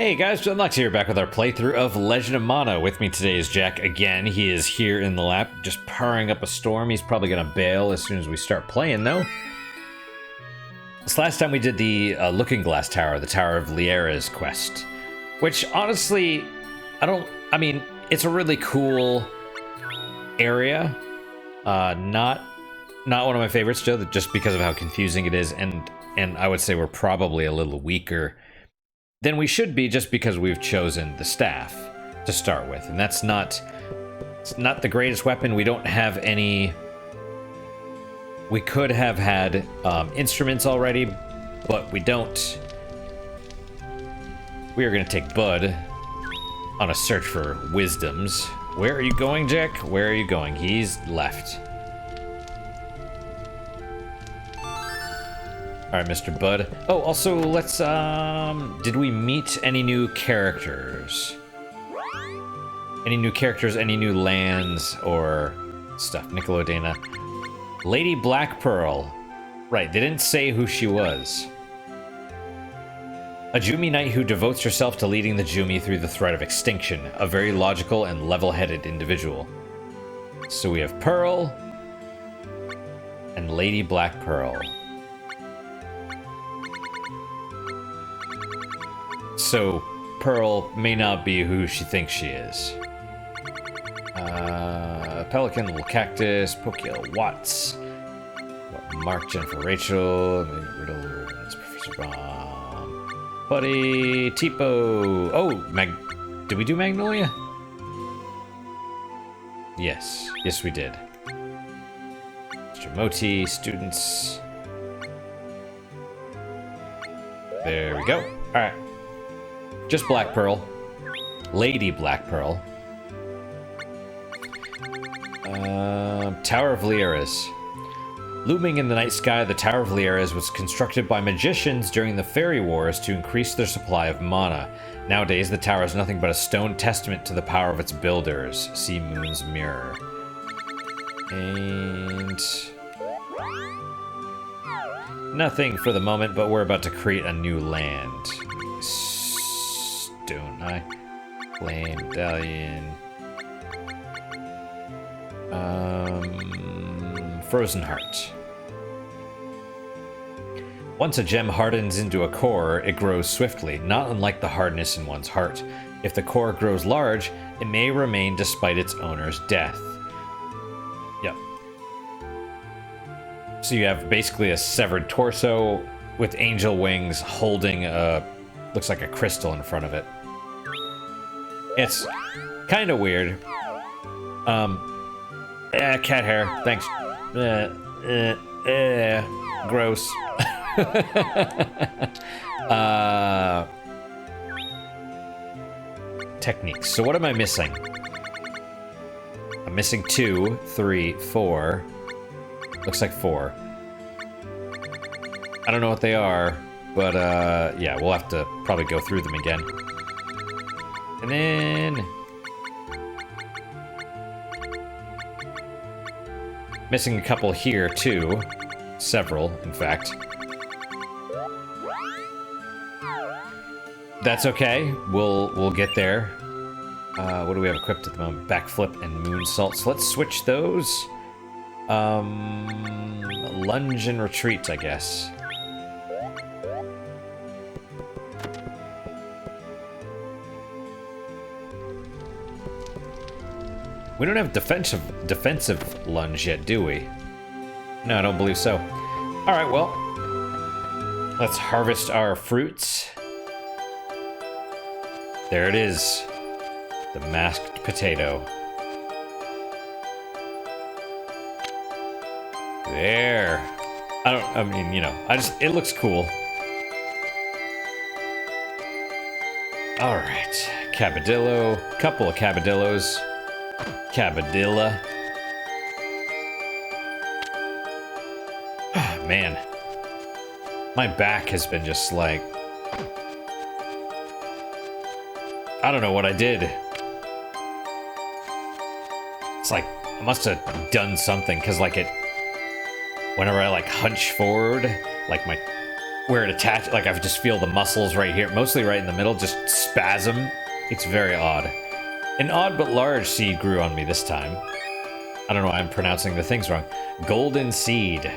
Hey guys, John Lux here, back with our playthrough of Legend of Mana. With me today is Jack again. He is here in the lab, just purring up a storm. He's probably gonna bail as soon as we start playing, though. This last time we did the Looking Glass Tower, the Tower of Liera's quest, which honestly, I mean, it's a really cool area. Not one of my favorites, Joe, just because of how confusing it is, and I would say we're probably a little weaker than we should be just because we've chosen the staff to start with, and it's not the greatest weapon. We don't have any. We could have had instruments already, but we don't. We are going to take Bud on a search for wisdoms. Where are you going, Jack? Where are you going? He's left. All right, Mr. Bud. Oh, also, let's, did we meet any new characters? Any new characters, any new lands or stuff? Nickelodeon. Lady Black Pearl. Right, they didn't say who she was. A Jumi Knight who devotes herself to leading the Jumi through the threat of extinction. A very logical and level-headed individual. So we have Pearl and Lady Black Pearl. So, Pearl may not be who she thinks she is. Pelican, Little Cactus, Pokeel Watts, Mark, Jennifer, Rachel, Riddle, Professor Bomb, Buddy, Tipo. Oh, did we do Magnolia? Yes, we did. Mr. Moti, students. There we go. All right. Just Black Pearl. Lady Black Pearl. Tower of Liera's. Looming in the night sky, the Tower of Liera's was constructed by magicians during the Fairy Wars to increase their supply of mana. Nowadays, the tower is nothing but a stone testament to the power of its builders. See Moon's Mirror. And nothing for the moment, but we're about to create a new land. Stone Eye, Flame Medallion, Frozen Heart. Once a gem hardens into a core, it grows swiftly, not unlike the hardness in one's heart. If the core grows large, it may remain despite its owner's death. Yep. So you have basically a severed torso with angel wings holding a, looks like a crystal in front of it. It's kind of weird. Cat hair. Thanks. Gross. Techniques. So what am I missing? I'm missing 2, 3, 4. Looks like 4. I don't know what they are, but yeah, we'll have to probably go through them again. And then missing a couple here too. Several, in fact. That's okay. We'll get there. What do we have equipped at the moment? Backflip and moonsault. So let's switch those. Lunge and retreat, I guess. We don't have defensive lunge yet, do we? No, I don't believe so. All right, well, let's harvest our fruits. There it is, the masked potato. There. I mean, you know, it looks cool. All right, Cabadillo, couple of Cabadillos. Cabadilla. Oh, man. My back has been just like... I don't know what I did. It's like, I must have done something, because like whenever I like hunch forward, like my where it attaches, like I just feel the muscles right here, mostly right in the middle, just spasm. It's very odd. An odd but large seed grew on me this time. I don't know why I'm pronouncing the things wrong. Golden seed.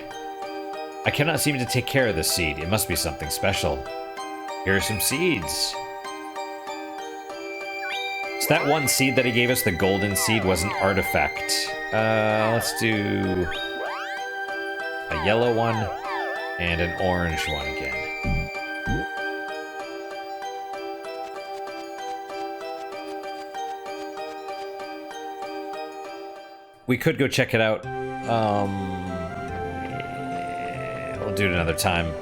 I cannot seem to take care of this seed. It must be something special. Here are some seeds. So that one seed that he gave us, the golden seed, was an artifact. Let's do a yellow one and an orange one again. We could go check it out. We'll do it another time.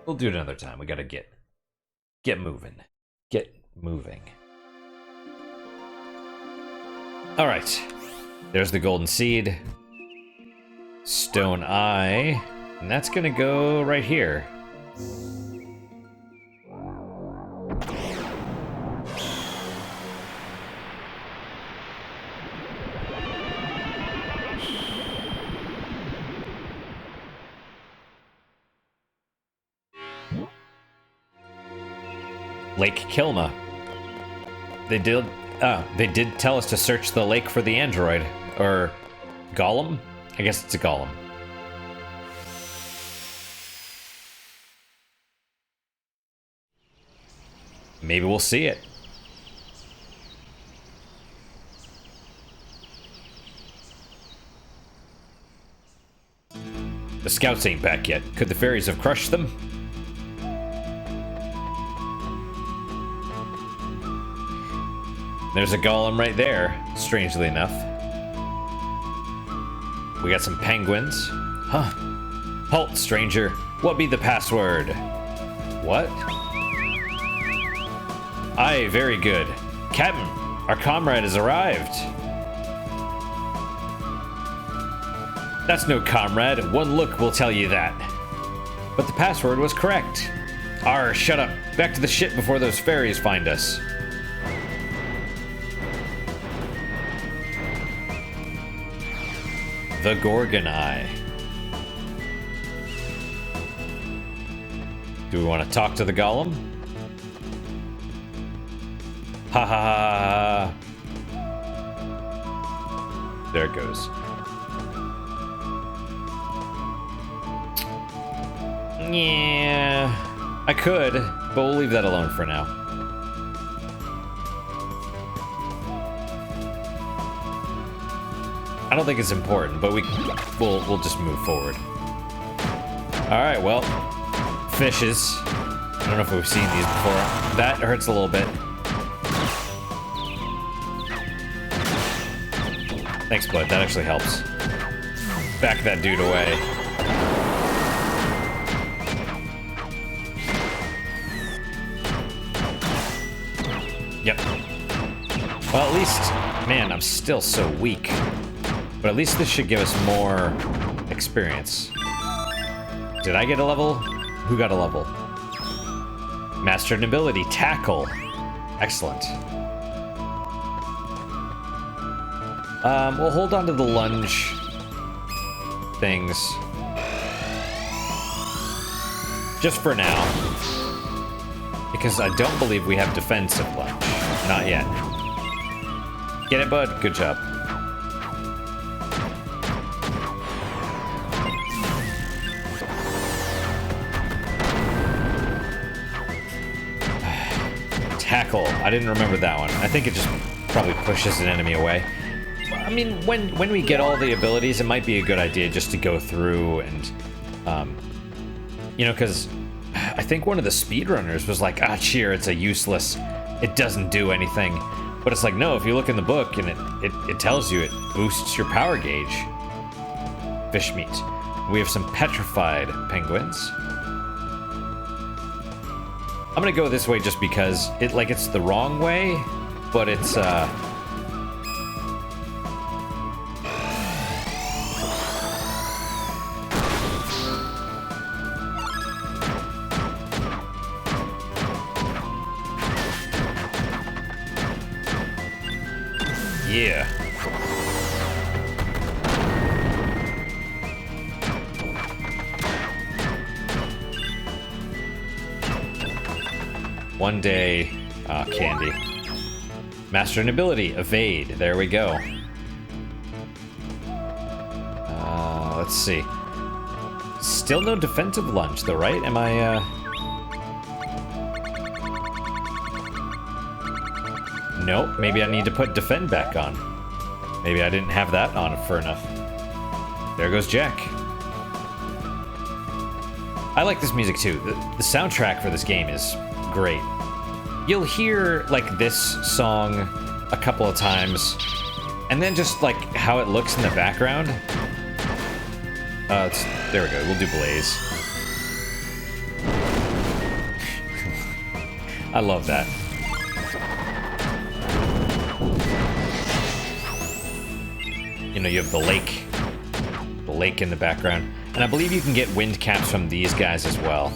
We'll do it another time. We gotta get moving. Get moving. All right. There's the golden seed. Stone eye. And that's gonna go right here. Lake Kilma. They did tell us to search the lake for the android. Or golem? I guess it's a golem. Maybe we'll see it. The scouts ain't back yet. Could the fairies have crushed them? There's a golem right there, strangely enough. We got some penguins. Huh. Halt, stranger. What be the password? What? Aye, very good. Captain, our comrade has arrived. That's no comrade. One look will tell you that. But the password was correct. Arr, shut up. Back to the ship before those fairies find us. The Gorgon Eye. Do we want to talk to the golem? Ha ha ha. There it goes. Yeah, I could, but we'll leave that alone for now. I don't think it's important, but we'll just move forward. All right, well, fishes. I don't know if we've seen these before. That hurts a little bit. Thanks, bud. That actually helps. Back that dude away. Yep. Well, at least, man, I'm still so weak. But at least this should give us more experience. Did I get a level? Who got a level? Mastered an ability, tackle. Excellent. We'll hold on to the lunge things. Just for now. Because I don't believe we have defensive lunge. Not yet. Get it, bud? Good job. Tackle. I didn't remember that one. I think it just probably pushes an enemy away. I mean, when we get all the abilities, it might be a good idea just to go through and, you know, because I think one of the speedrunners was like, ah, cheer, it's a useless, it doesn't do anything. But it's like, no, if you look in the book and it tells you it boosts your power gauge. Fish meat. We have some petrified penguins. I'm gonna go this way just because it's the wrong way, but it's yeah. One day... candy. Master an ability. Evade. There we go. Let's see. Still no defensive lunge, though, right? Am I, Nope. Maybe I need to put defend back on. Maybe I didn't have that on for enough. There goes Jack. I like this music, too. The soundtrack for this game is great. You'll hear, like, this song a couple of times, and then just, like, how it looks in the background. There we go. We'll do Blaze. I love that. You know, you have the lake in the background. And I believe you can get wind caps from these guys as well.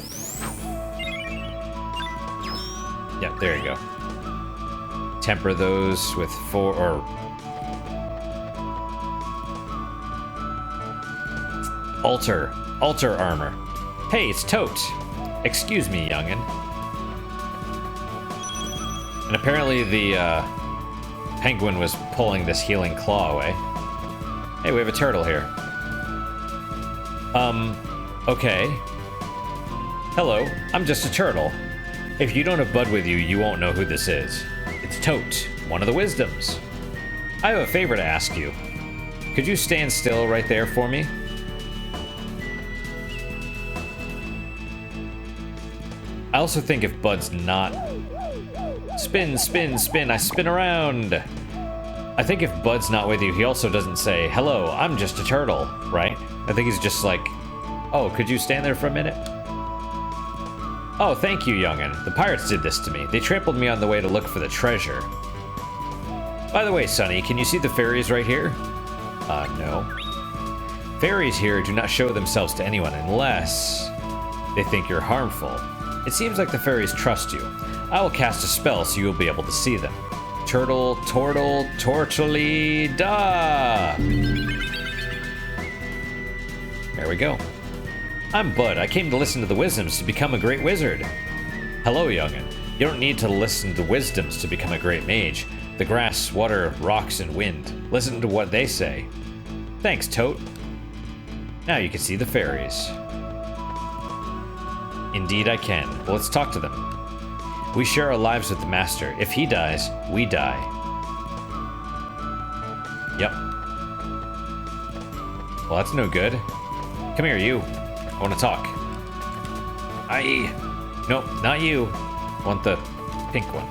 Yeah, there you go. Temper those with 4 or... Alter armor. Hey, it's Tote. Excuse me, youngin'. And apparently the penguin was pulling this healing claw away. Hey, we have a turtle here. Okay. Hello, I'm just a turtle. If you don't have Bud with you, you won't know who this is. It's Tote, one of the wisdoms. I have a favor to ask you. Could you stand still right there for me? I also think if Bud's not... Spin, spin, spin, I spin around! I think if Bud's not with you, he also doesn't say, hello, I'm just a turtle, right? I think he's just like, oh, could you stand there for a minute? Oh, thank you, youngin'. The pirates did this to me. They trampled me on the way to look for the treasure. By the way, Sonny, can you see the fairies right here? No. Fairies here do not show themselves to anyone unless they think you're harmful. It seems like the fairies trust you. I will cast a spell so you'll be able to see them. Turtle, tortle, tortally, da! There we go. I'm Bud. I came to listen to the wisdoms to become a great wizard. Hello, youngin'. You don't need to listen to wisdoms to become a great mage. The grass, water, rocks, and wind. Listen to what they say. Thanks, Tote. Now you can see the fairies. Indeed I can. Well, let's talk to them. We share our lives with the Master. If he dies, we die. Yep. Well, that's no good. Come here, you. I want to talk. Nope, not you. I want the pink one.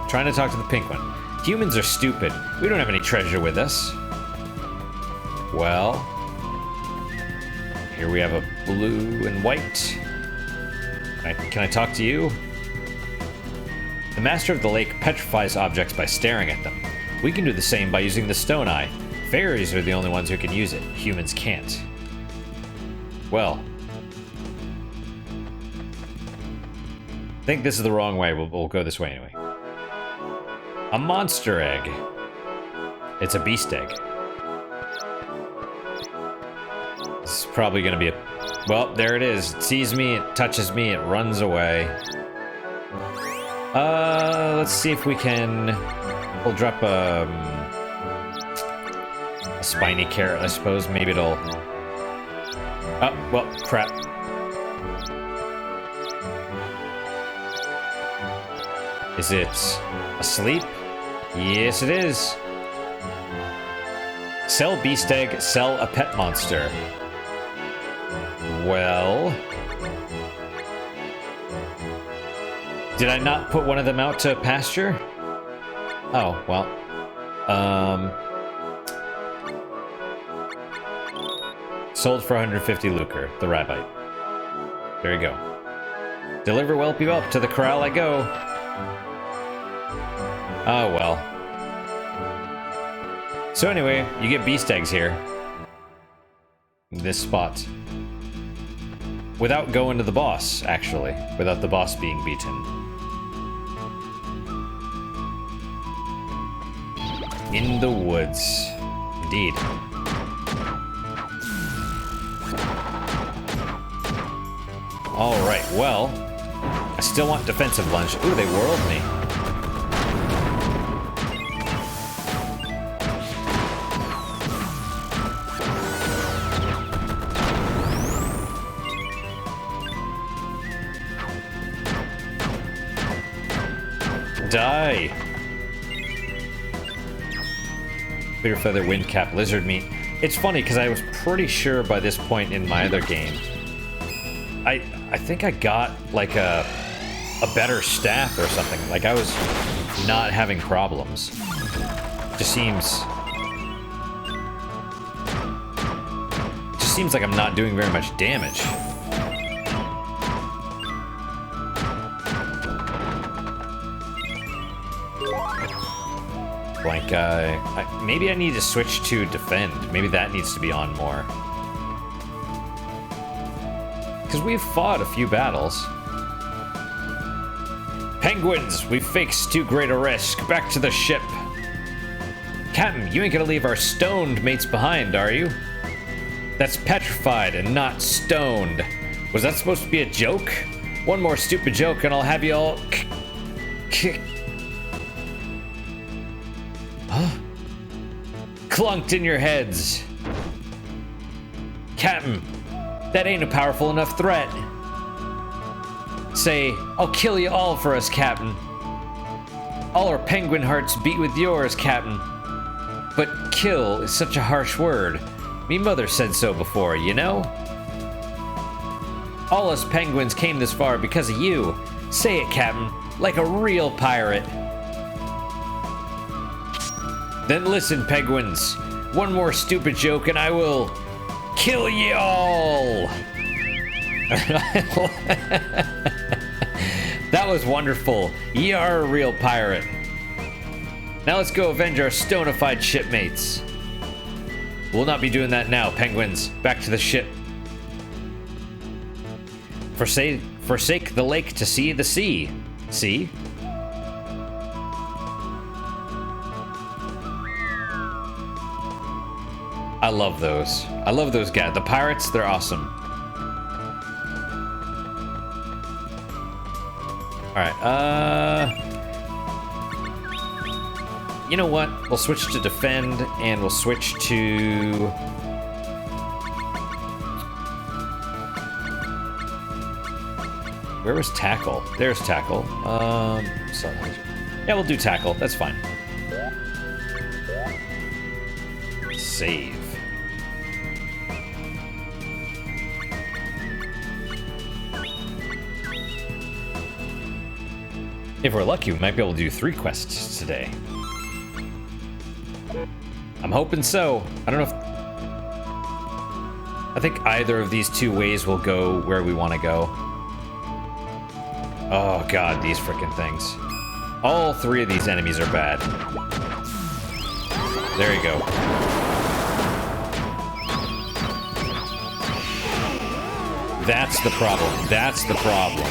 Trying to talk to the pink one. Humans are stupid. We don't have any treasure with us. Well, here we have a blue and white. Can I talk to you? The Master of the Lake petrifies objects by staring at them. We can do the same by using the Stone Eye. Fairies are the only ones who can use it. Humans can't. Well. I think this is the wrong way. We'll go this way anyway. A monster egg. It's a beast egg. This is probably going to be a... Well, there it is. It sees me, it touches me, it runs away. Let's see if we can... We'll drop a spiny carrot, I suppose. Maybe it'll... Oh, well, crap. Is it asleep? Yes, it is. Sell beast egg, sell a pet monster. Well... Did I not put one of them out to pasture? Oh, well. Sold for 150 lucre, the rabbite. There you go. Deliver Whelpy Whelp, to the corral I go. Oh, well. So anyway, you get beast eggs here. In this spot. Without going to the boss, actually. Without the boss being beaten. In the woods. Indeed. Alright, well. I still want defensive lunge. Ooh, they whirled me. Die! Clear feather, wind cap, lizard meat. It's funny because I was pretty sure by this point in my other game, I think I got like a better staff or something. Like I was not having problems. Just seems like I'm not doing very much damage. Blank eye. Maybe I need to switch to defend. Maybe that needs to be on more. Because we've fought a few battles. Penguins, we faced too great a risk. Back to the ship. Captain, you ain't gonna leave our stoned mates behind, are you? That's petrified and not stoned. Was that supposed to be a joke? One more stupid joke and I'll have you all clunked in your heads. Captain, that ain't a powerful enough threat. Say, I'll kill you all for us, Captain. All our penguin hearts beat with yours, Captain. But kill is such a harsh word. Me mother said so before, you know? All us penguins came this far because of you. Say it, Captain, like a real pirate. Then listen, penguins. One more stupid joke and I will kill ye all. That was wonderful. Ye are a real pirate. Now let's go avenge our stonified shipmates. We'll not be doing that now, penguins. Back to the ship. Forsake the lake to see the sea. See? I love those. I love those guys. The pirates, they're awesome. Alright, you know what? We'll switch to defend, and we'll switch to... Where was tackle? There's tackle. So, yeah, we'll do tackle. That's fine. Save. If we're lucky, we might be able to do 3 quests today. I'm hoping so. I don't know if... I think either of these 2 ways will go where we want to go. Oh god, these frickin' things. All 3 of these enemies are bad. There you go. That's the problem. That's the problem.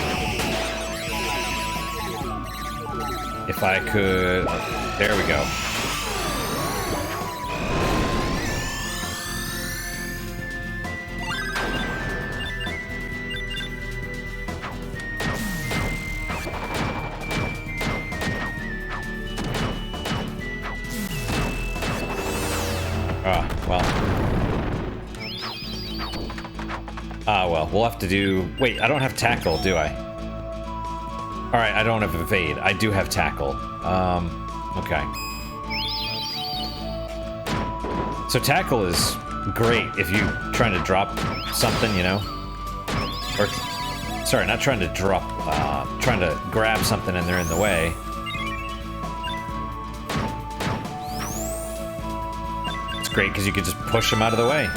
If I could... There we go. Well, we'll have to do... Wait, I don't have tackle, do I? Alright, I don't have evade. I do have tackle. Okay. So tackle is great if you're trying to drop something, you know? Or... Sorry, not trying to drop... trying to grab something and they're in the way. It's great because you can just push them out of the way.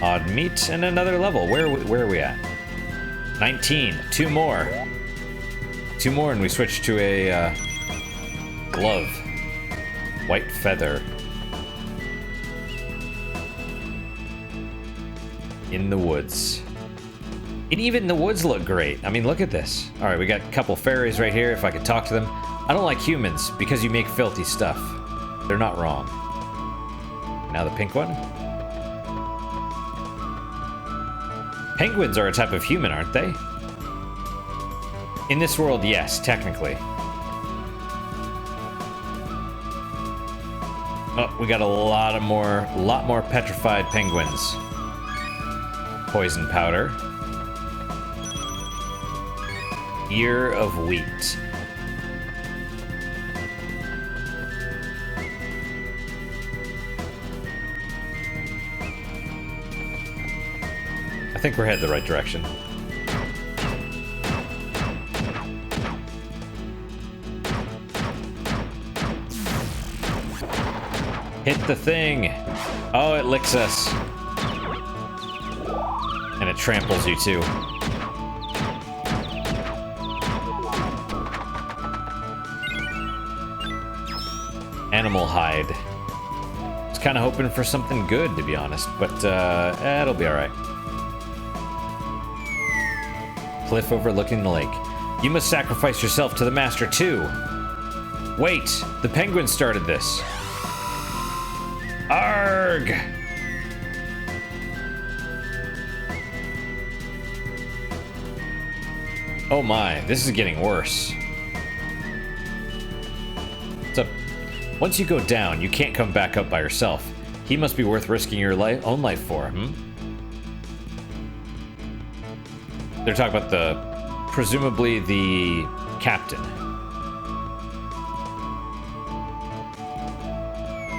Odd meat and another level. Where are we at? 19. 2 more. 2 more and we switch to a glove. White feather. In the woods. And even the woods look great. I mean, look at this. All right, we got a couple fairies right here. If I could talk to them. I don't like humans because you make filthy stuff. They're not wrong. Now the pink one. Penguins are a type of human, aren't they? In this world, yes, technically. Oh, we got a lot more petrified penguins. Poison powder. Ear of wheat. I think we're headed the right direction. Hit the thing. Oh, it licks us. And it tramples you too. Animal hide. I was kind of hoping for something good, to be honest, but it'll be alright. Cliff overlooking the lake. You must sacrifice yourself to the master too. Wait, the penguin started this. Arg! Oh my, this is getting worse. Once you go down, you can't come back up by yourself. He must be worth risking your own life for, They're talking about presumably the captain.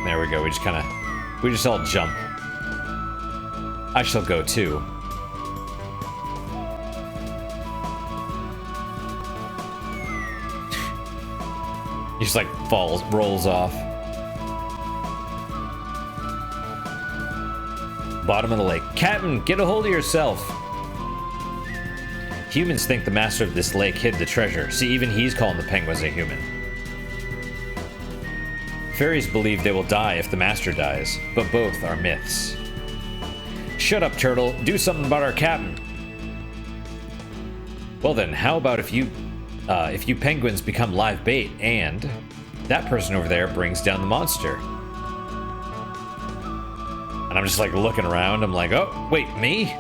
There we go, we just all jump. I shall go too. He just like rolls off. Bottom of the lake. Captain, get a hold of yourself. Humans think the master of this lake hid the treasure. See, even he's calling the penguins a human. Fairies believe they will die if the master dies, but both are myths. Shut up, turtle. Do something about our captain. Well then, how about if you penguins become live bait and that person over there brings down the monster? And I'm just like looking around. I'm like, oh, wait, me?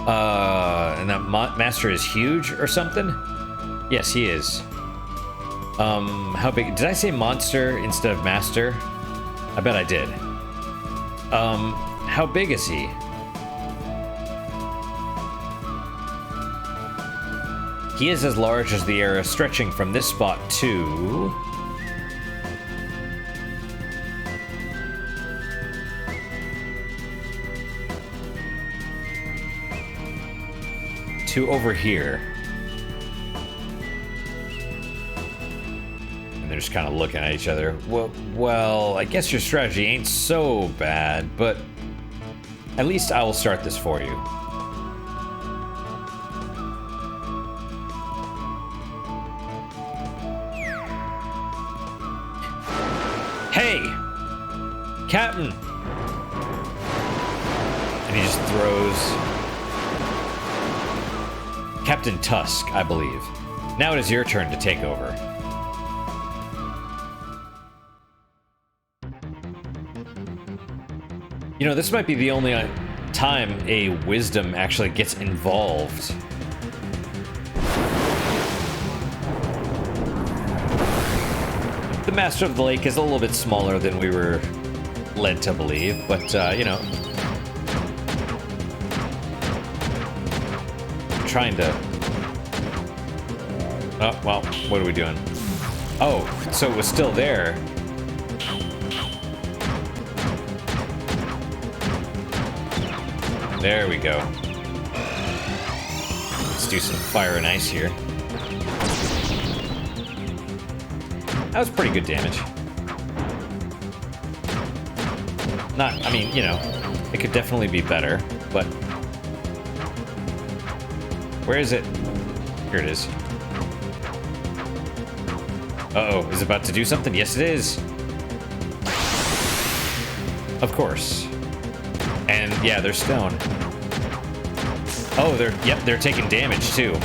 And that master is huge or something? Yes, he is. How big? Did I say monster instead of master? I bet I did. How big is he? He is as large as the area stretching from this spot to... over here. And they're just kind of looking at each other. Well, I guess your strategy ain't so bad, but at least I will start this for you. Hey! Captain! And he just throws... Captain Tusk, I believe. Now it is your turn to take over. You know, this might be the only time a wisdom actually gets involved. The Master of the Lake is a little bit smaller than we were led to believe, but, you know... trying to... Oh, well, what are we doing? Oh, so it was still there. There we go. Let's do some fire and ice here. That was pretty good damage. I mean, you know, it could definitely be better, but... Where is it? Here it is. Uh-oh, is it about to do something? Yes, it is. Of course. And yeah, they're stone. Oh, they're taking damage too.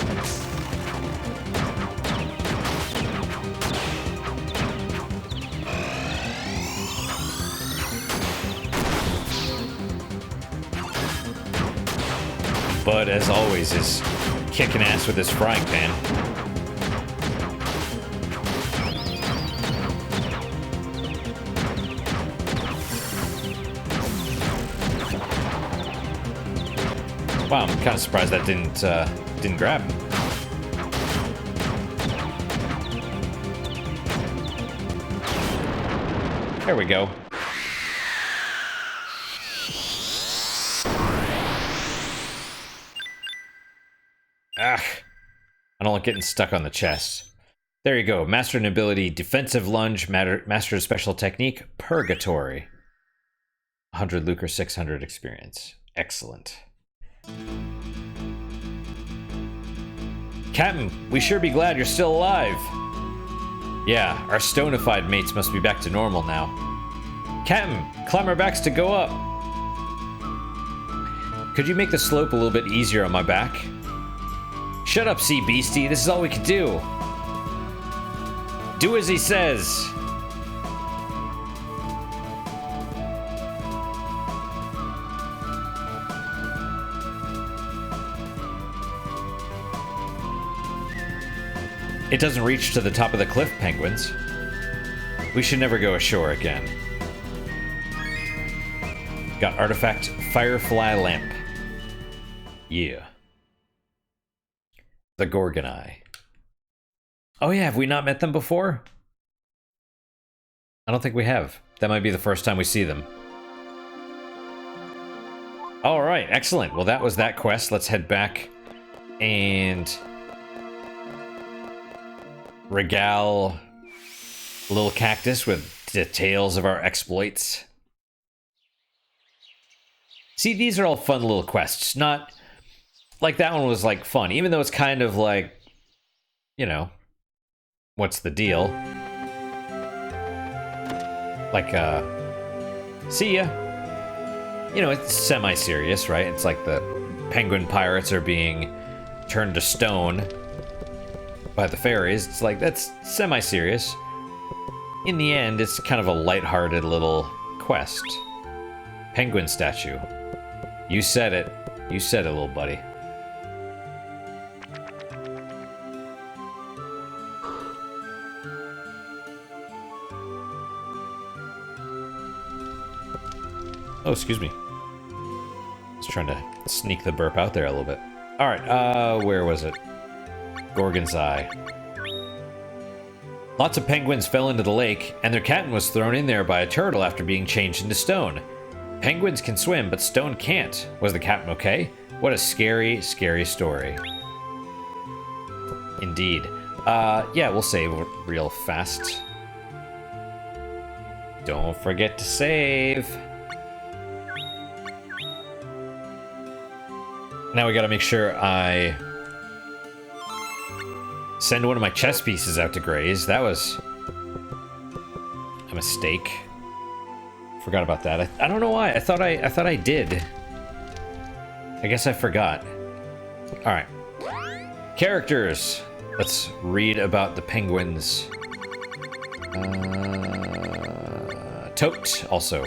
Bud, as always, is kicking ass with his frying pan. Wow, I'm kind of surprised that didn't grab him. There we go. Ah, I don't like getting stuck on the chest. There you go. Master an ability, defensive lunge, master a special technique, purgatory. 100 lucre, 600 experience. Excellent. Captain, we sure be glad you're still alive. Yeah, our stonified mates must be back to normal now. Captain, climb our backs to go up. Could you make the slope a little bit easier on my back? Shut up, sea beastie. This is all we can do. Do as he says. It doesn't reach to the top of the cliff, penguins. We should never go ashore again. Got artifact Firefly Lamp. Yeah. The Gorgon Eye. Oh yeah, have we not met them before? I don't think we have. That might be the first time we see them. Alright, excellent. Well, that was that quest. Let's head back and regale Little Cactus with details of our exploits. See, these are all fun little quests. Not like that one was like fun, even though it's kind of like, you know, what's the deal? Like, see ya. You know, it's semi-serious, right? It's like the penguin pirates are being turned to stone by the fairies. It's like, that's semi-serious. In the end, it's kind of a lighthearted little quest. Penguin statue. You said it. You said it, little buddy. Oh, excuse me. Just trying to sneak the burp out there a little bit. Alright, where was it? Gorgon's Eye. Lots of penguins fell into the lake, and their captain was thrown in there by a turtle after being changed into stone. Penguins can swim, but stone can't. Was the captain okay? What a scary, scary story. Indeed. Yeah, we'll save real fast. Don't forget to save. Now we gotta make sure I send one of my chess pieces out to graze. That was a mistake. Forgot about that. I don't know why. I thought I did. I guess I forgot. All right. Characters. Let's read about the penguins. Tote also.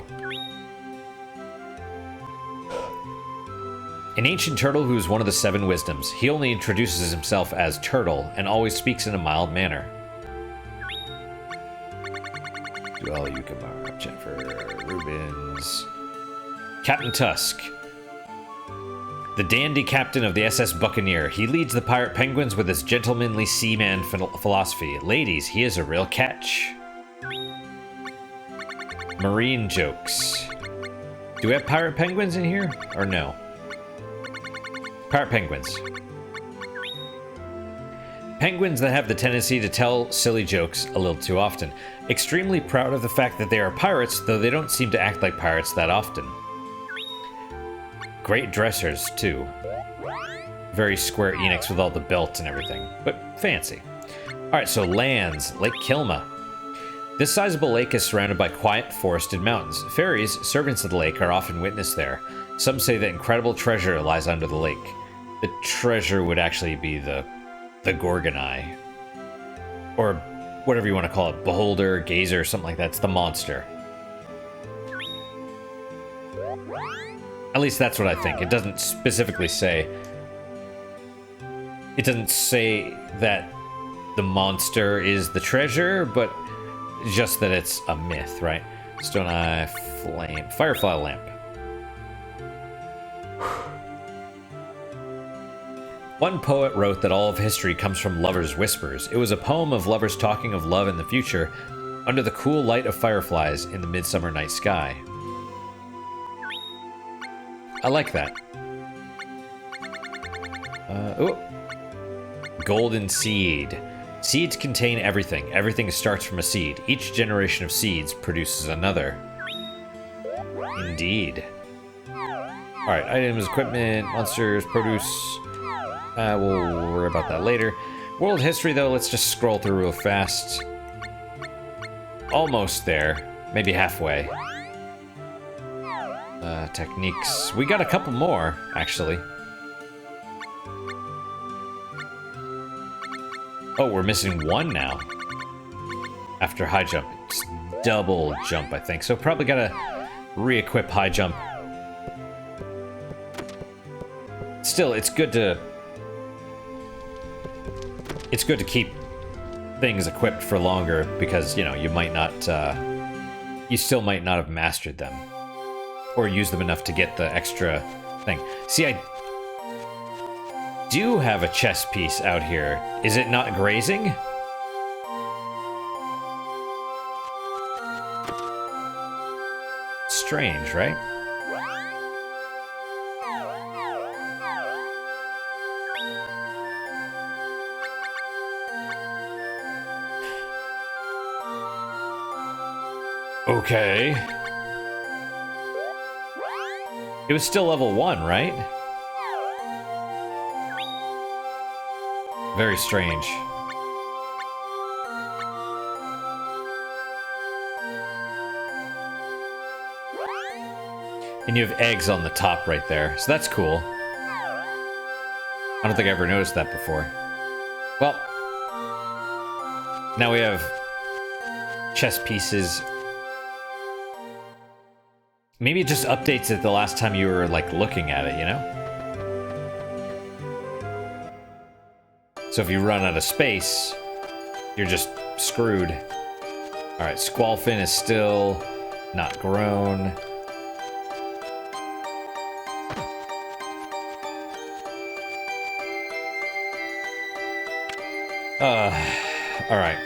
An ancient turtle who is one of the 7 wisdoms. He only introduces himself as Turtle and always speaks in a mild manner. Well, you can march Jennifer Rubens. Captain Tusk. The dandy captain of the SS Buccaneer. He leads the pirate penguins with his gentlemanly seaman philosophy. Ladies, he is a real catch. Marine jokes. Do we have pirate penguins in here? Or no? Pirate penguins. Penguins that have the tendency to tell silly jokes a little too often. Extremely proud of the fact that they are pirates, though they don't seem to act like pirates that often. Great dressers, too. Very Square Enix with all the belts and everything, but fancy. Alright, so lands. Lake Kilma. This sizable lake is surrounded by quiet, forested mountains. Fairies, servants of the lake, are often witnessed there. Some say that incredible treasure lies under the lake. The treasure would actually be the Gorgon Eye. Or whatever you want to call it. Beholder, gazer, something like that. It's the monster. At least that's what I think. It doesn't specifically say it doesn't say that the monster is the treasure, but just that it's a myth, right? Stone Eye Flame. Firefly Lamp. One poet wrote that all of history comes from lovers' whispers. It was a poem of lovers talking of love in the future under the cool light of fireflies in the midsummer night sky. I like that. Oh. Golden Seed. Seeds contain everything. Everything starts from a seed. Each generation of seeds produces another. Indeed. Alright, items, equipment, monsters, produce. We'll worry about that later. World history, though, let's just scroll through real fast. Almost there. Maybe halfway. Techniques. We got a couple more, actually. Oh, we're missing one now. After high jump. It's double jump, I think. So probably gotta re-equip high jump. Still, it's good to keep things equipped for longer because, you know, you might not, you still might not have mastered them. Or use them enough to get the extra thing. See, I do have a chess piece out here. Is it not grazing? Strange, right? Okay. It was still level 1, right? Very strange. And you have eggs on the top right there, so that's cool. I don't think I ever noticed that before. Well, now we have chess pieces. Maybe it just updates it the last time you were, like, looking at it, you know? So if you run out of space, you're just screwed. Alright, Squallfin is still not grown. Alright.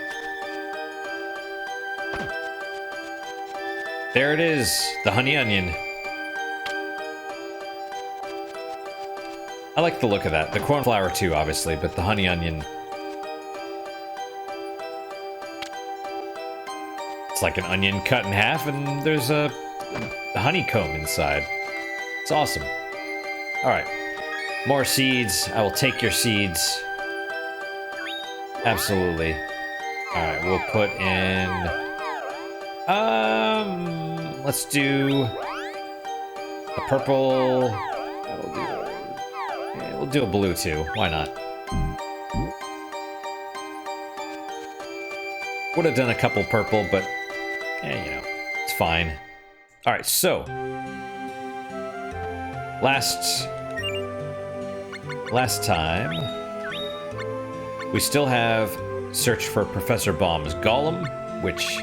There it is, the honey onion. I like the look of that. The cornflower too, obviously, but the honey onion. It's like an onion cut in half, and there's a honeycomb inside. It's awesome. Alright. More seeds. I will take your seeds. Absolutely. Alright, we'll put in... let's do a purple. We'll do a blue too. Why not? Would have done a couple purple, but you know, it's fine. All right, so last time we still have search for Professor Baum's golem, which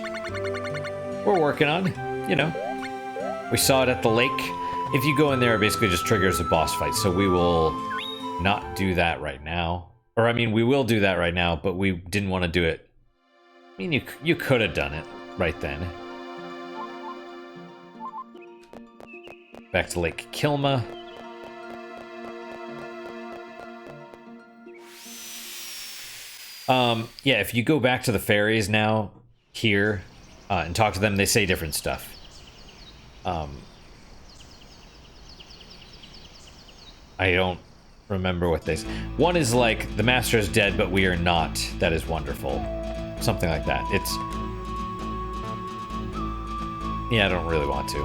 we're working on, you know. We saw it at the lake. If you go in there, it basically just triggers a boss fight, so we will not do that right now. Or, I mean, we will do that right now, but we didn't want to do it. I mean, you could have done it right then. Back to Lake Kilma. Yeah, if you go back to the fairies now, here, and talk to them, they say different stuff. I don't remember what they say. One is like, the master is dead, but we are not. That is wonderful. Something like that. It's... Yeah, I don't really want to.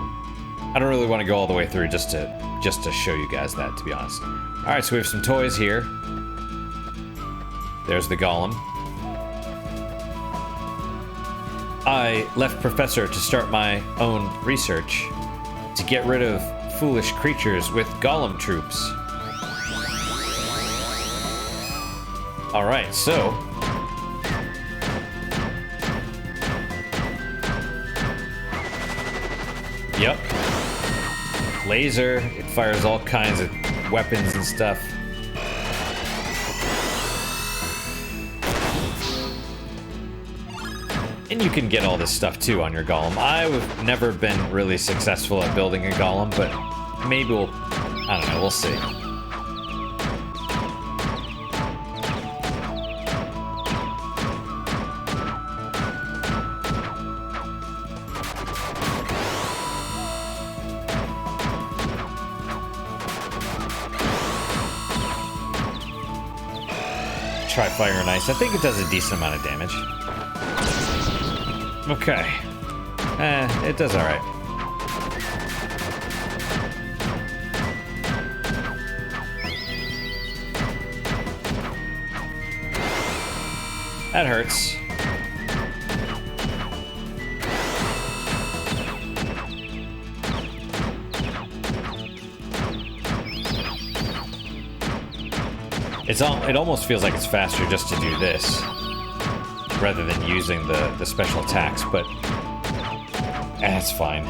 I don't really want to go all the way through just to show you guys that, to be honest. Alright, so we have some toys here. There's the golem. I left Professor to start my own research to get rid of foolish creatures with golem troops. All right, so yep, laser. It fires all kinds of weapons and stuff. And you can get all this stuff too on your golem. I've never been really successful at building a golem, but maybe we'll, I don't know, we'll see. Try fire and ice. I think it does a decent amount of damage. Okay. It does alright. That hurts. It almost feels like it's faster just to do this rather than using the special attacks, but that's fine.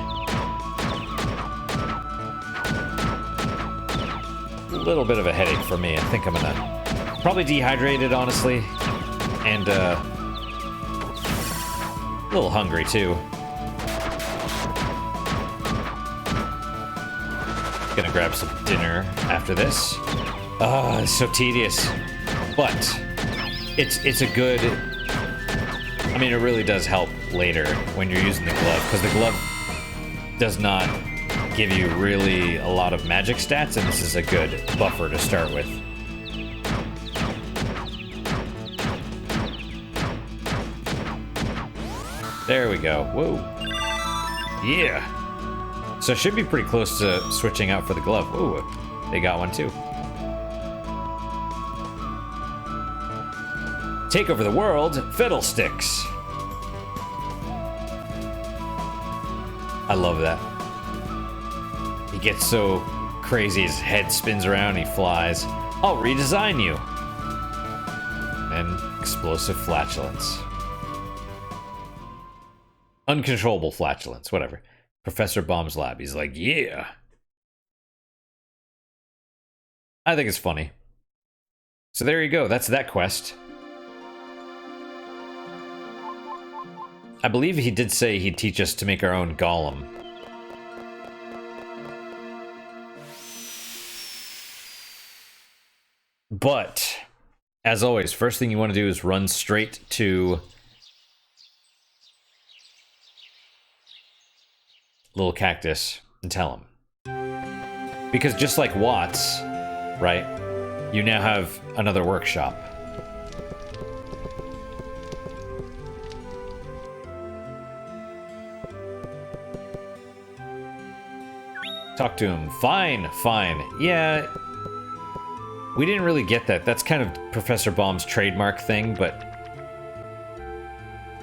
A little bit of a headache for me. I think I'm gonna probably dehydrated, honestly, and a little hungry too. Gonna grab some dinner after this. Oh, it's so tedious, but it's a good. I mean, it really does help later when you're using the glove, because the glove does not give you really a lot of magic stats, and this is a good buffer to start with. There we go. Whoa. Yeah. So it should be pretty close to switching out for the glove. Ooh, they got one too. Take over the world, fiddlesticks. I love that. He gets so crazy, his head spins around, he flies. I'll redesign you. And explosive flatulence. Uncontrollable flatulence, whatever. Professor Bomb's lab. He's like, yeah. I think it's funny. So there you go. That's that quest. I believe he did say he'd teach us to make our own golem. But, as always, first thing you want to do is run straight to Little Cactus and tell him. Because just like Watts, right, you now have another workshop. Talk to him. Fine, fine. Yeah, we didn't really get that. That's kind of Professor Bomb's trademark thing, but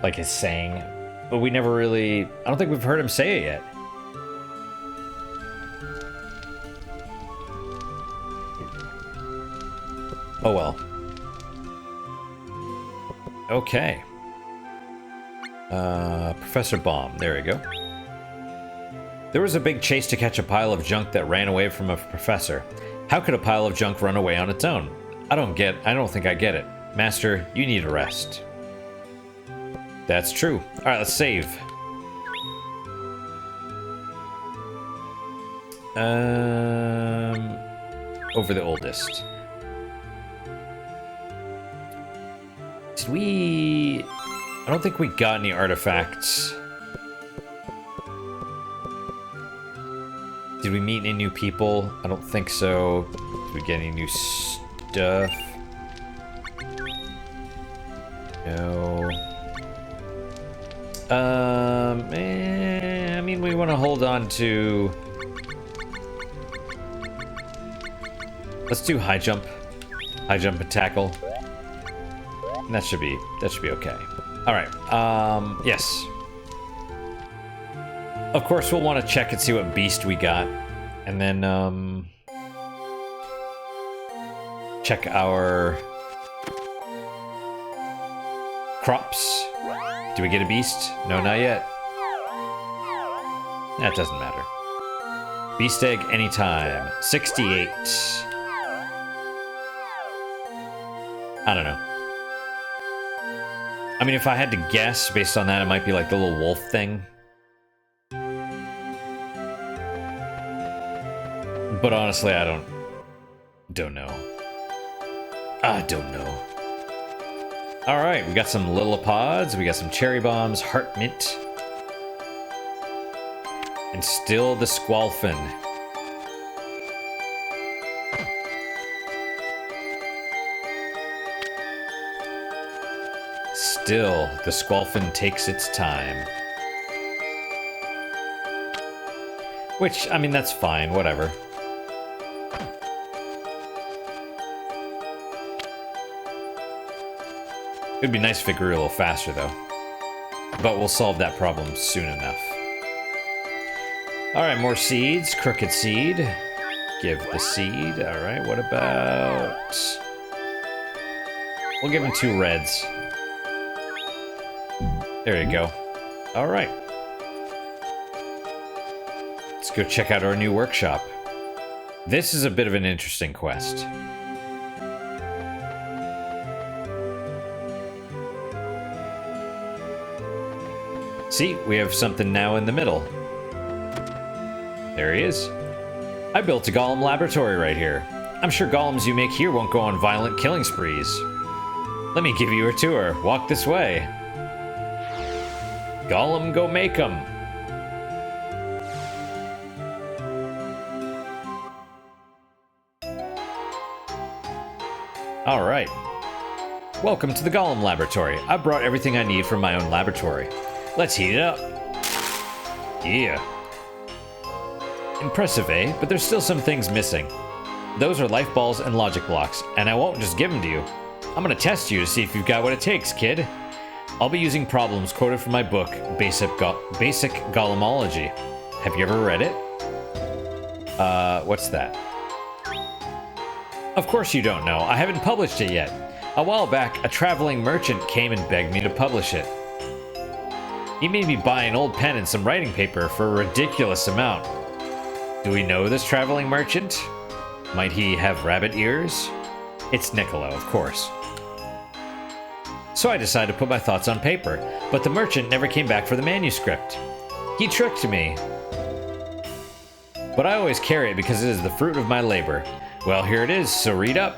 like his saying. But we never really, I don't think we've heard him say it yet. Oh well. Okay. Professor Bomb, there we go. There was a big chase to catch a pile of junk that ran away from a professor. How could a pile of junk run away on its own? I don't think I get it. Master, you need a rest. That's true. Alright, let's save. Over the oldest. Did we... I don't think we got any artifacts. Did we meet any new people? I don't think so. Did we get any new stuff? No. I mean, we want to hold on to... Let's do high jump. High jump and tackle. And that should be okay. Alright, yes. Of course, we'll want to check and see what beast we got. And then, check our Crops. Do we get a beast? No, not yet. That doesn't matter. Beast egg anytime. 68. I don't know. I mean, if I had to guess based on that, it might be like the little wolf thing. But honestly, I don't know. I don't know. All right, we got some lilipods, we got some cherry bombs, heart mint, and still the squalfin. Still, the squalfin takes its time. Which, I mean, that's fine, whatever. It'd be nice if it grew a little faster, though. But we'll solve that problem soon enough. Alright, more seeds. Crooked seed. Give the seed. Alright, what about... We'll give him 2 reds. There you go. Alright. Let's go check out our new workshop. This is a bit of an interesting quest. See, we have something now in the middle. There he is. I built a golem laboratory right here. I'm sure golems you make here won't go on violent killing sprees. Let me give you a tour. Walk this way. Golem Go Make Em. Alright. Welcome to the Golem Laboratory. I brought everything I need from my own laboratory. Let's heat it up. Yeah. Impressive, eh? But there's still some things missing. Those are life balls and logic blocks, and I won't just give them to you. I'm gonna test you to see if you've got what it takes, kid. I'll be using problems quoted from my book, Basic Golemology. Have you ever read it? What's that? Of course you don't know. I haven't published it yet. A while back, a traveling merchant came and begged me to publish it. He made me buy an old pen and some writing paper for a ridiculous amount. Do we know this traveling merchant? Might he have rabbit ears? It's Niccolo, of course. So I decided to put my thoughts on paper, but the merchant never came back for the manuscript. He tricked me. But I always carry it because it is the fruit of my labor. Well, here it is, so read up.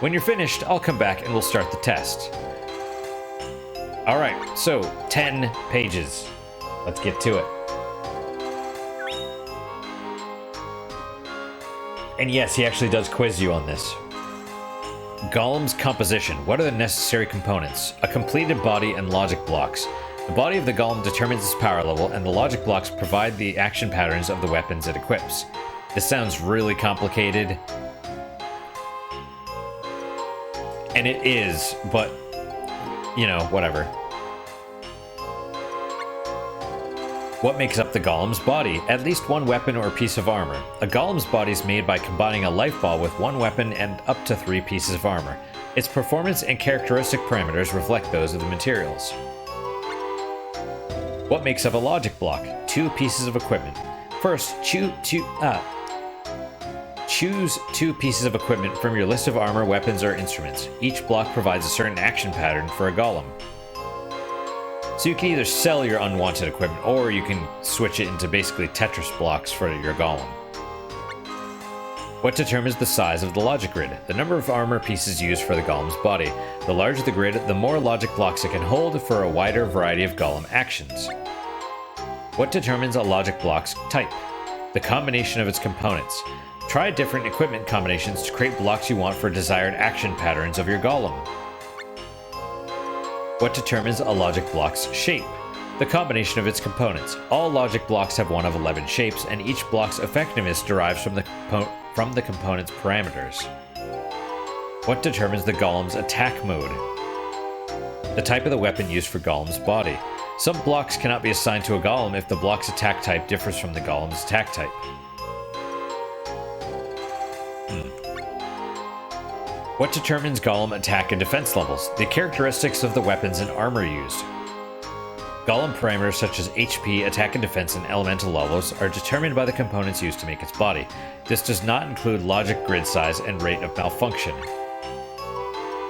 When you're finished, I'll come back and we'll start the test. Alright, so 10 pages. Let's get to it. And yes, he actually does quiz you on this. Golem's composition. What are the necessary components? A completed body and logic blocks. The body of the golem determines its power level, and the logic blocks provide the action patterns of the weapons it equips. This sounds really complicated. And it is, but, you know, whatever. What makes up the golem's body? At least one weapon or piece of armor. A golem's body is made by combining a life ball with one weapon and up to 3 pieces of armor. Its performance and characteristic parameters reflect those of the materials. What makes up a logic block? 2 pieces of equipment. First, choose 2 pieces of equipment from your list of armor, weapons, or instruments. Each block provides a certain action pattern for a golem. So you can either sell your unwanted equipment, or you can switch it into basically Tetris blocks for your golem. What determines the size of the logic grid? The number of armor pieces used for the golem's body. The larger the grid, the more logic blocks it can hold for a wider variety of golem actions. What determines a logic block's type? The combination of its components. Try different equipment combinations to create blocks you want for desired action patterns of your golem. What determines a logic block's shape? The combination of its components. All logic blocks have one of 11 shapes, and each block's effectiveness derives from the component's parameters. What determines the golem's attack mode? The type of the weapon used for golem's body. Some blocks cannot be assigned to a golem if the block's attack type differs from the golem's attack type. What determines Golem attack and defense levels? The characteristics of the weapons and armor used. Golem parameters such as HP, attack and defense, and elemental levels are determined by the components used to make its body. This does not include logic grid size and rate of malfunction.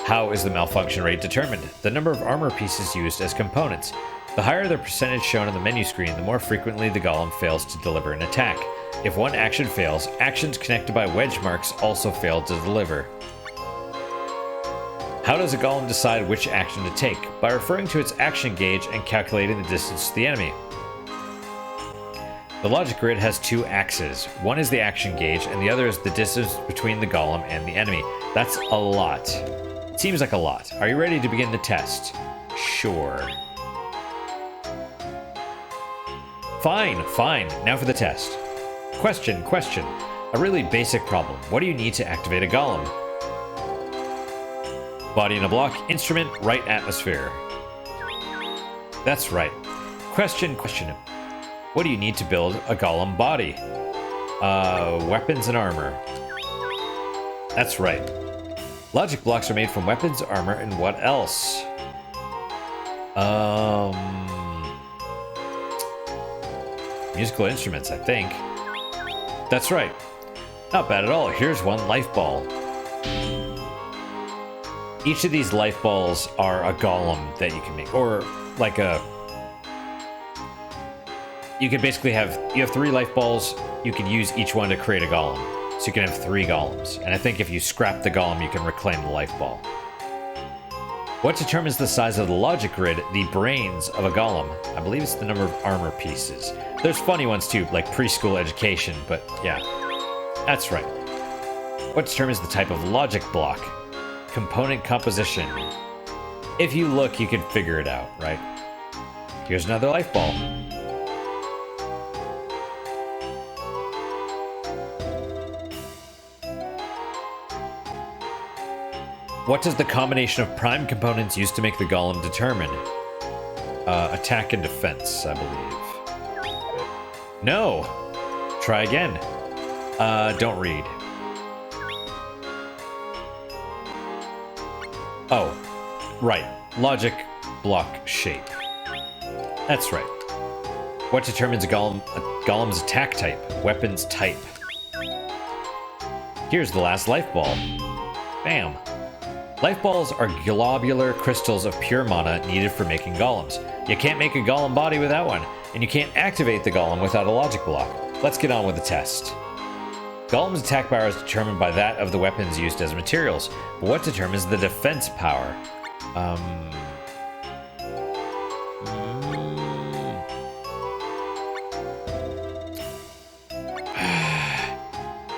How is the malfunction rate determined? The number of armor pieces used as components. The higher the percentage shown on the menu screen, the more frequently the golem fails to deliver an attack. If one action fails, actions connected by wedge marks also fail to deliver. How does a golem decide which action to take? By referring to its action gauge and calculating the distance to the enemy. The logic grid has two axes. One is the action gauge, and the other is the distance between the golem and the enemy. That's a lot. It seems like a lot. Are you ready to begin the test? Sure. Fine. Now for the test. Question. A really basic problem. What do you need to activate a golem? Body in a block, instrument, right atmosphere. That's right. Question. What do you need to build a golem body? Weapons and armor. That's right. Logic blocks are made from weapons, armor, and what else? Musical instruments, I think. That's right. Not bad at all. Here's one life ball. Each of these life balls are a golem that you can make, or like you could basically have 3 life balls. You could use each one to create a golem, so you can have 3 golems. And I think if you scrap the golem, you can reclaim the life ball. What determines the size of the logic grid? The brains of a golem. I believe it's the number of armor pieces. There's funny ones too, like preschool education, but yeah, that's right. What determines the type of logic block? Component composition. If you look, you can figure it out, right? Here's another life ball. What does the combination of prime components used to make the golem determine? Attack and defense, I believe. No! Try again. Don't read. Oh, right. Logic block shape. That's right. What determines a golem's attack type? Weapons type. Here's the last life ball. Bam. Life balls are globular crystals of pure mana needed for making golems. You can't make a golem body without one, and you can't activate the golem without a logic block. Let's get on with the test. Golem's attack power is determined by that of the weapons used as materials, but what determines the defense power?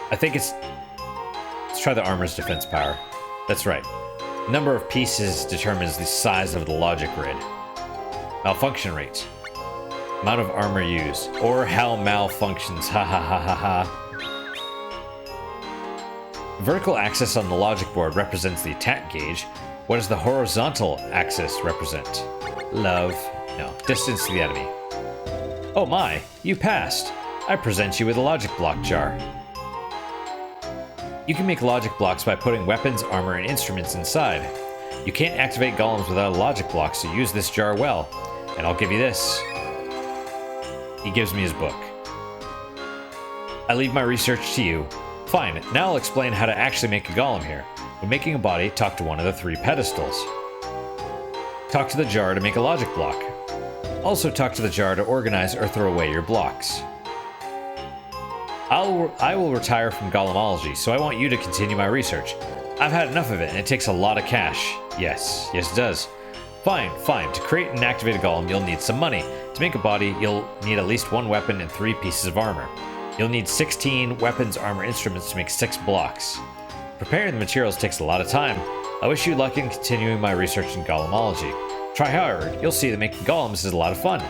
I think let's try the armor's defense power. That's right. Number of pieces determines the size of the logic grid. Malfunction rate. Amount of armor used. Or how malfunctions. Ha ha ha ha ha. Vertical axis on the logic board represents the attack gauge. What does the horizontal axis represent? Love. No. Distance to the enemy. Oh my, you passed. I present you with a logic block jar. You can make logic blocks by putting weapons, armor, and instruments inside. You can't activate golems without a logic block, so use this jar well. And I'll give you this. He gives me his book. I leave my research to you. Fine, now I'll explain how to actually make a golem here. When making a body, talk to one of the 3 pedestals. Talk to the jar to make a logic block. Also talk to the jar to organize or throw away your blocks. I will retire from golemology, so I want you to continue my research. I've had enough of it, and it takes a lot of cash. Yes, it does. Fine. To create and activate a golem, you'll need some money. To make a body, you'll need at least 1 weapon and 3 pieces of armor. You'll need 16 weapons, armor, instruments to make 6 blocks. Preparing the materials takes a lot of time. I wish you luck in continuing my research in golemology. Try hard. You'll see that making golems is a lot of fun.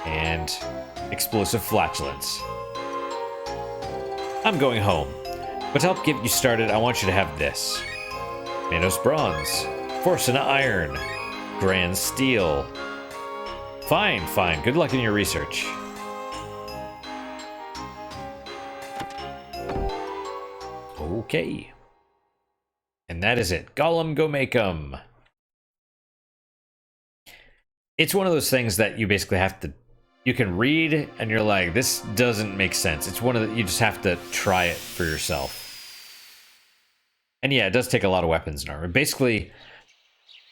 And explosive flatulence. I'm going home. But to help get you started, I want you to have this. Manos bronze. Forsena iron. Grand steel. Fine. Good luck in your research. Oh. Okay. And that is it. Golem Go Make Em. It's one of those things that you basically have to, you can read and you're like, this doesn't make sense. It's one of the, you just have to try it for yourself. And yeah, it does take a lot of weapons and armor. Basically,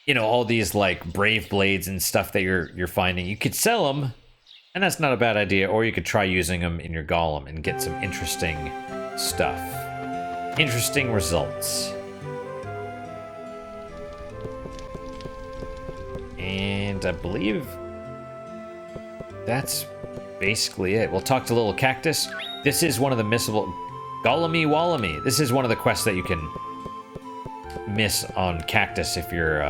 you know, all these like brave blades and stuff that you're finding, you could sell them, and that's not a bad idea, or you could try using them in your golem and get some interesting stuff. Interesting results. And I believe that's basically it. We'll talk to Little Cactus. This is one of the missable... Golemy Wallamy. This is one of the quests that you can miss on Cactus if you're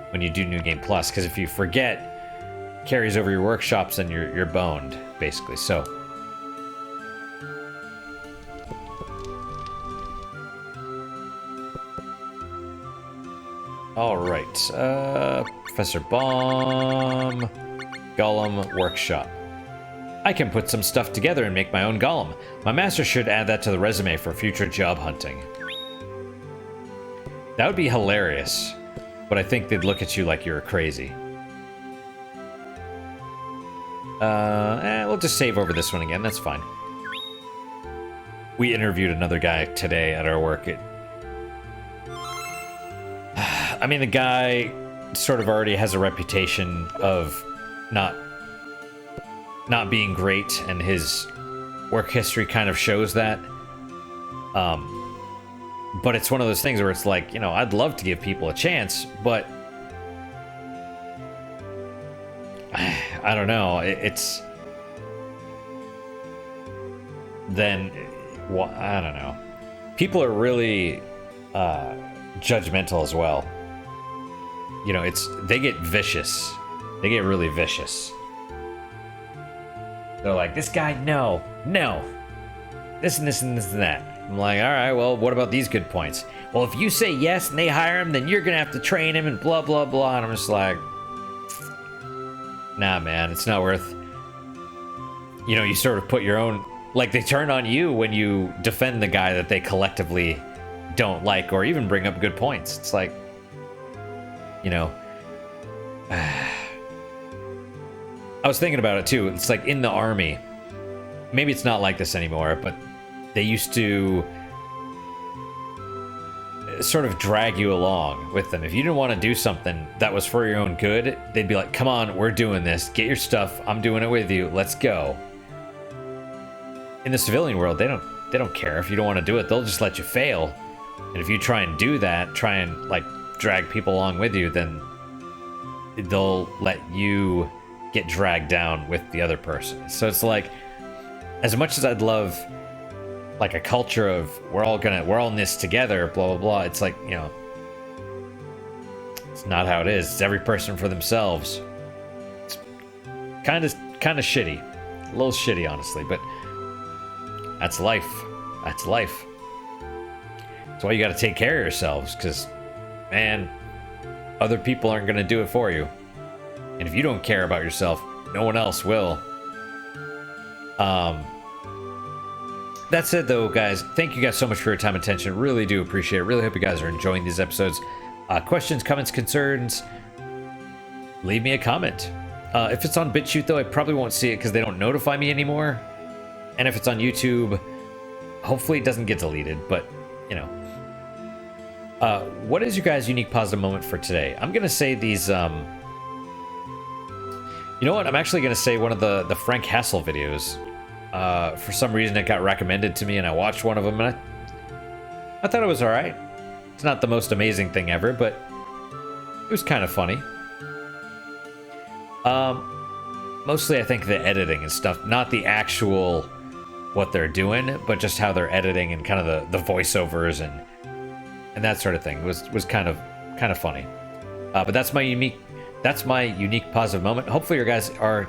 when you do New Game Plus, because if you forget, carries over your workshops and you're boned, basically. So all right, Professor Bomb, Golem Workshop. I can put some stuff together and make my own golem. My master should add that to the resume for future job hunting. That would be hilarious, but I think they'd look at you like you're crazy. We'll just save over this one again, that's fine. We interviewed another guy today at our work. I mean, the guy sort of already has a reputation of not being great, and his work history kind of shows that. But it's one of those things where it's like, you know, I'd love to give people a chance, but I don't know. It's then, well, I don't know. People are really judgmental as well. You know, they get vicious. They get really vicious. They're like, this guy, no, this and this and this and that. I'm like, all right, well, what about these good points? Well, if you say yes and they hire him, then you're gonna have to train him and blah, blah, blah. And I'm just like, nah, man, it's not worth. You know, you sort of put your own, like, they turn on you when you defend the guy that they collectively don't like or even bring up good points. It's like, you know, I was thinking about it too. It's like in the army, maybe it's not like this anymore, but they used to sort of drag you along with them. If you didn't want to do something that was for your own good, they'd be like, come on, we're doing this. Get your stuff. I'm doing it with you. Let's go. In the civilian world, they don't care. If you don't want to do it, they'll just let you fail. And if you try and do that, try and like drag people along with you, then they'll let you get dragged down with the other person. So it's like, as much as I'd love like a culture of we're all in this together, blah blah blah, it's like, you know, it's not how it is. It's every person for themselves. It's kind of shitty, a little shitty, honestly, but that's life. That's life. That's why you got to take care of yourselves, because, man, other people aren't going to do it for you. And if you don't care about yourself, no one else will. That's it, though, guys. Thank you guys so much for your time and attention. Really do appreciate it. Really hope you guys are enjoying these episodes. Questions, comments, concerns, leave me a comment. If it's on BitChute, though, I probably won't see it because they don't notify me anymore. And if it's on YouTube, hopefully it doesn't get deleted, but, you know. What is your guys' unique positive moment for today? I'm going to say these, you know what? I'm actually going to say one of the Frank Hassel videos. For some reason, it got recommended to me, and I watched one of them, and I thought it was all right. It's not the most amazing thing ever, but it was kind of funny. Mostly, I think the editing and stuff, not the actual what they're doing, but just how they're editing and kind of the voiceovers and that sort of thing was kind of funny. But that's my unique positive moment. Hopefully, your guys are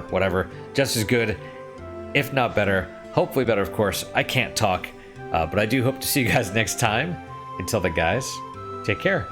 whatever just as good, if not better. Hopefully better, of course. I can't talk, but I do hope to see you guys next time. Until then, guys, take care.